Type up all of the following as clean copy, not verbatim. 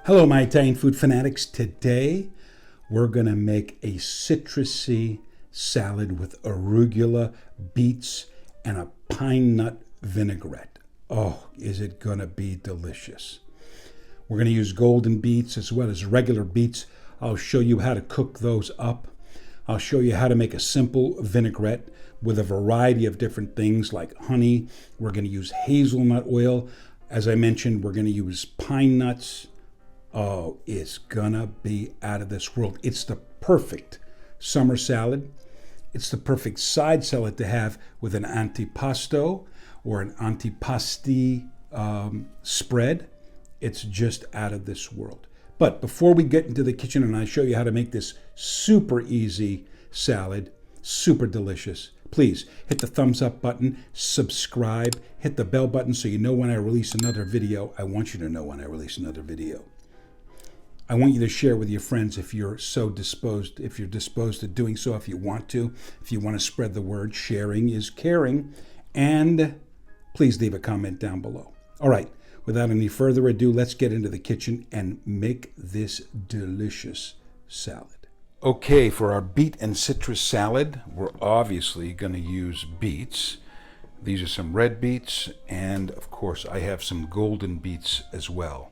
Hello, my Italian food fanatics. Today, we're going to make a citrusy salad with arugula, beets, and a pine nut vinaigrette. Oh, is it going to be delicious. We're going to use golden beets as well as regular beets. I'll show you how to cook those up. I'll show you how to make a simple vinaigrette with a variety of different things like honey. We're going to use hazelnut oil. As I mentioned, we're going to use pine nuts. Oh, it's gonna be out of this world. It's the perfect summer salad. It's the perfect side salad to have with an antipasto or an antipasti spread. It's just out of this world. But before we get into the kitchen and I show you how to make this super easy salad, super delicious, please hit the thumbs up button, subscribe, hit the bell button so you know when I release another video. I want you to know when I release another video. I want you to share with your friends if you're disposed to doing so, if you want to spread the word. Sharing is caring. And please leave a comment down below. All right, without any further ado, let's get into the kitchen and make this delicious salad. Okay, for our beet and citrus salad, we're obviously going to use beets. These are some red beets, and of course I have some golden beets as well.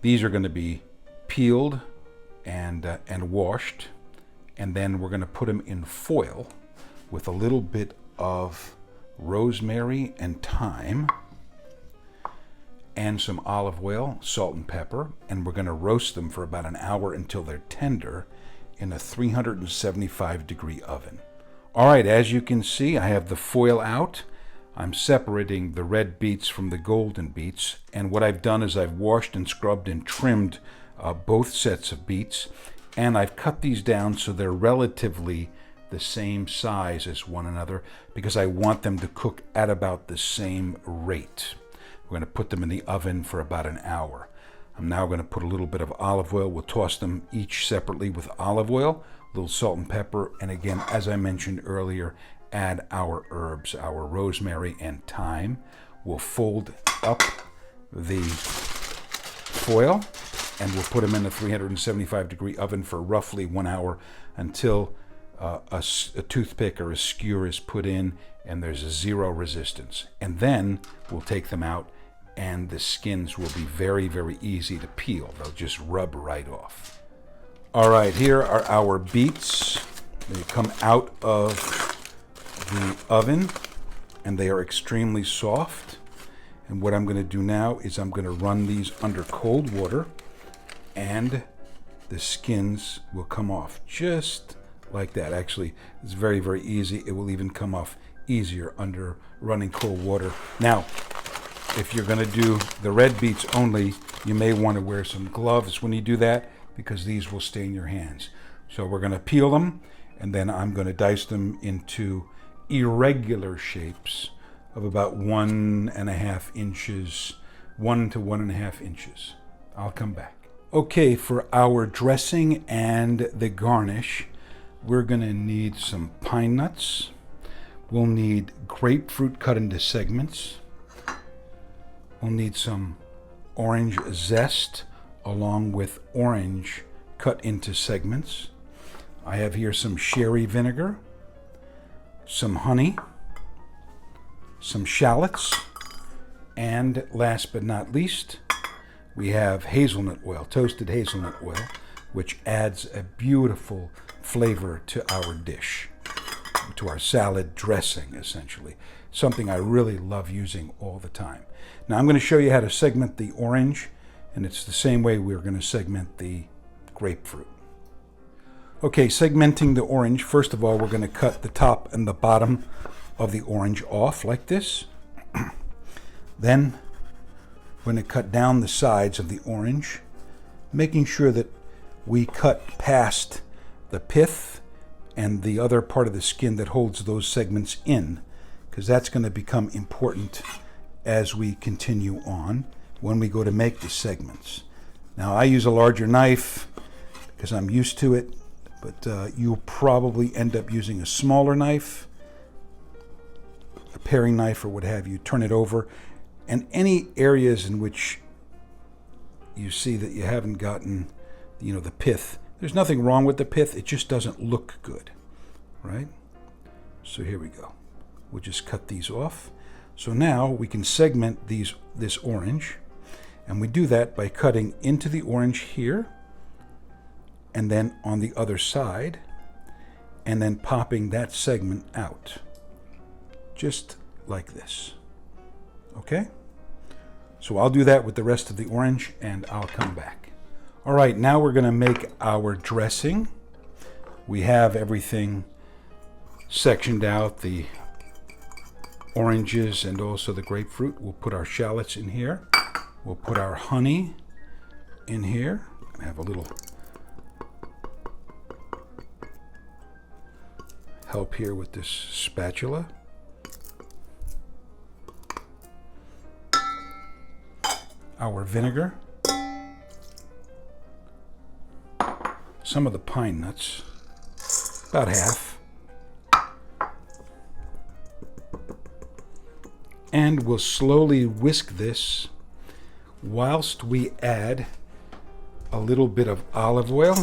These are going to be peeled and washed, and then we're going to put them in foil with a little bit of rosemary and thyme and some olive oil, salt and pepper, and we're going to roast them for about an hour until they're tender in a 375-degree oven. All right, as you can see, I have the foil out. I'm separating the red beets from the golden beets, and what I've done is I've washed and scrubbed and trimmed both sets of beets, and I've cut these down so they're relatively the same size as one another because I want them to cook at about the same rate. We're going to put them in the oven for about an hour. I'm now going to put a little bit of olive oil. We'll toss them each separately with olive oil, a little salt and pepper, and again, as I mentioned earlier, add our herbs, our rosemary and thyme. We'll fold up the foil and we'll put them in a 375-degree oven for roughly 1 hour until a toothpick or a skewer is put in and there's a zero resistance. And then we'll take them out and the skins will be very, very easy to peel. They'll just rub right off. All right, here are our beets. They come out of the oven and they are extremely soft. And what I'm going to do now is I'm going to run these under cold water and the skins will come off just like that. Actually, it's very, very easy. It will even come off easier under running cold water. Now, if you're going to do the red beets only, you may want to wear some gloves when you do that because these will stain your hands. So we're going to peel them and then I'm going to dice them into irregular shapes of about 1.5 inches, 1 to 1.5 inches. I'll come back. Okay, for our dressing and the garnish, we're going to need some pine nuts. We'll need grapefruit cut into segments. We'll need some orange zest along with orange cut into segments. I have here some sherry vinegar, some honey, some shallots, and last but not least, we have hazelnut oil, toasted hazelnut oil, which adds a beautiful flavor to our dish, to our salad dressing, essentially. Something I really love using all the time. Now I'm going to show you how to segment the orange, and it's the same way we're going to segment the grapefruit. Okay, segmenting the orange, first of all, we're going to cut the top and the bottom of the orange off like this. Then we're going to cut down the sides of the orange, making sure that we cut past the pith and the other part of the skin that holds those segments in, because that's going to become important as we continue on when we go to make the segments. Now I use a larger knife because I'm used to it, but you'll probably end up using a smaller knife, a paring knife or what have you. Turn it over, and any areas in which you see that you haven't gotten, the pith. There's nothing wrong with the pith. It just doesn't look good, right? So here we go. We'll just cut these off. So now we can segment this orange, and we do that by cutting into the orange here, and then on the other side, and then popping that segment out, just like this. Okay? So I'll do that with the rest of the orange, and I'll come back. All right, now we're going to make our dressing. We have everything sectioned out, the oranges and also the grapefruit. We'll put our shallots in here. We'll put our honey in here. I have a little help here with this spatula. Our vinegar. Some of the pine nuts, about half. And we'll slowly whisk this whilst we add a little bit of olive oil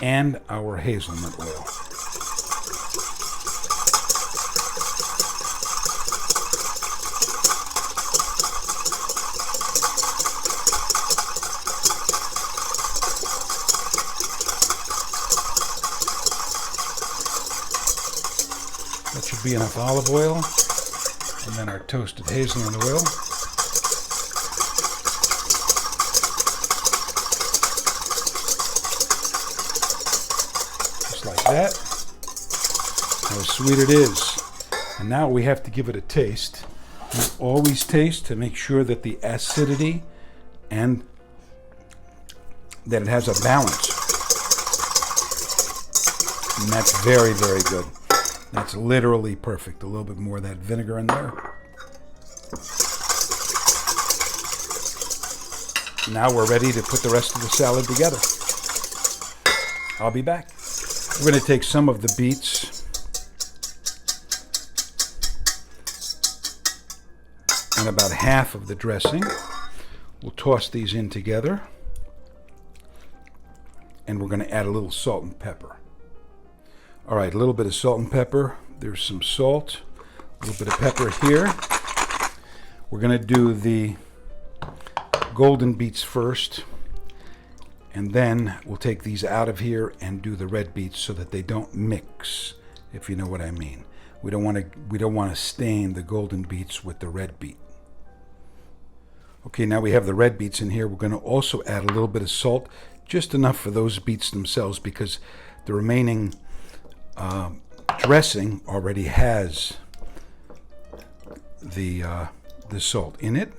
and our hazelnut oil. That should be enough olive oil, and then our toasted hazelnut oil. Just like that. How sweet it is. And now we have to give it a taste. You always taste to make sure that the acidity and that it has a balance. And that's very, very good. That's literally perfect. A little bit more of that vinegar in there. Now we're ready to put the rest of the salad together. I'll be back. We're going to take some of the beets and about half of the dressing. We'll toss these in together. And we're going to add a little salt and pepper. All right, a little bit of salt and pepper. There's some salt, a little bit of pepper here. We're going to do the golden beets first, and then we'll take these out of here and do the red beets so that they don't mix, if you know what I mean. We don't want to stain the golden beets with the red beet. Okay, now we have the red beets in here. We're going to also add a little bit of salt, just enough for those beets themselves, because the remaining dressing already has the salt in it,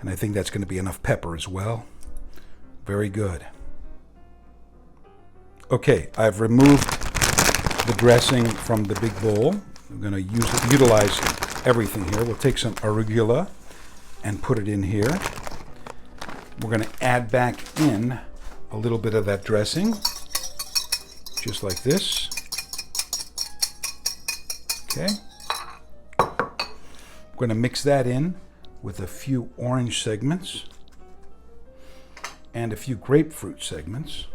and I think that's going to be enough pepper as well. Very good. Okay, I've removed the dressing from the big bowl. I'm going to utilize everything here. We'll take some arugula and put it in here. We're going to add back in a little bit of that dressing, just like this. Okay. I'm going to mix that in with a few orange segments and a few grapefruit segments.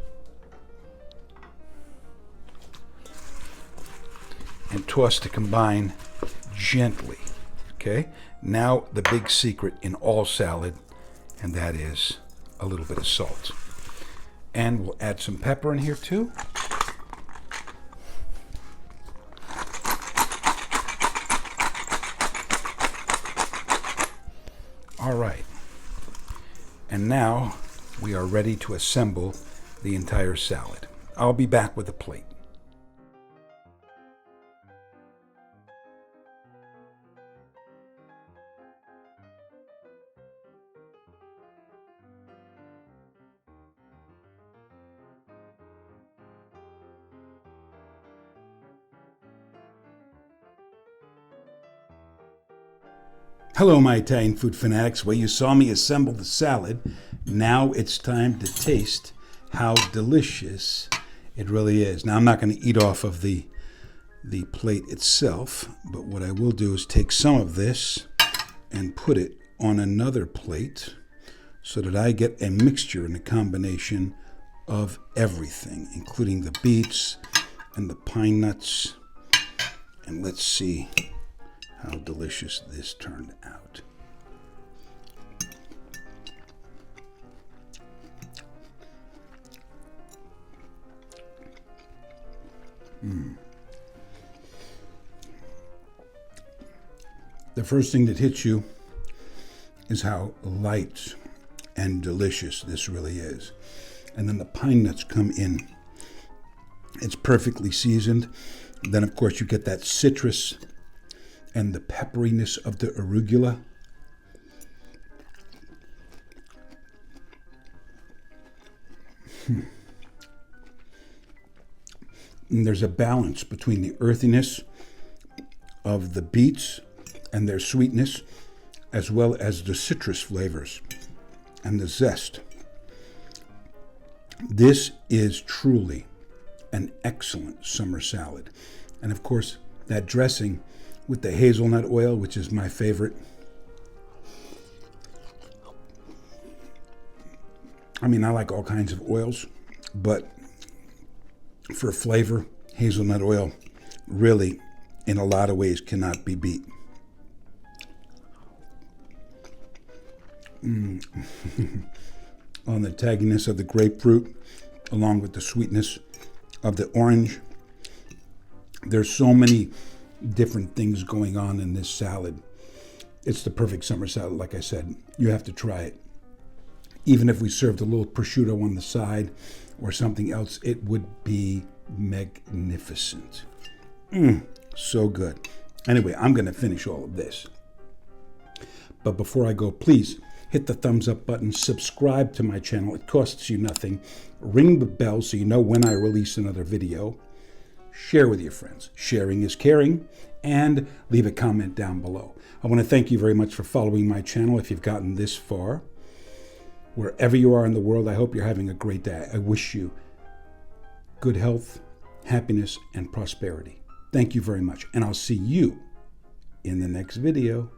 And toss to combine gently. Okay. Now the big secret in all salad, and that is a little bit of salt. And we'll add some pepper in here too. All right, and now we are ready to assemble the entire salad. I'll be back with a plate. Hello, my Italian food fanatics. Well, you saw me assemble the salad. Now it's time to taste how delicious it really is. Now, I'm not going to eat off of the plate itself, but what I will do is take some of this and put it on another plate so that I get a mixture and a combination of everything, including the beets and the pine nuts. And let's see how delicious this turned out. The first thing that hits you is how light and delicious this really is. And then the pine nuts come in. It's perfectly seasoned. Then, of course, you get that citrus and the pepperiness of the arugula. And there's a balance between the earthiness of the beets and their sweetness, as well as the citrus flavors and the zest. This is truly an excellent summer salad. And of course, that dressing with the hazelnut oil, which is my favorite. I mean, I like all kinds of oils, but for flavor, hazelnut oil really, in a lot of ways, cannot be beat. On the tanginess of the grapefruit, along with the sweetness of the orange. There's so many different things going on in this salad. It's the perfect summer salad, like I said. You have to try it. Even if we served a little prosciutto on the side or something else, it would be magnificent. So good. Anyway, I'm going to finish all of this. But before I go, please hit the thumbs up button, subscribe to my channel. It costs you nothing. Ring the bell so you know when I release another video. Share with your friends. Sharing is caring. And leave a comment down below. I want to thank you very much for following my channel if you've gotten this far. Wherever you are in the world, I hope you're having a great day. I wish you good health, happiness, and prosperity. Thank you very much. And I'll see you in the next video.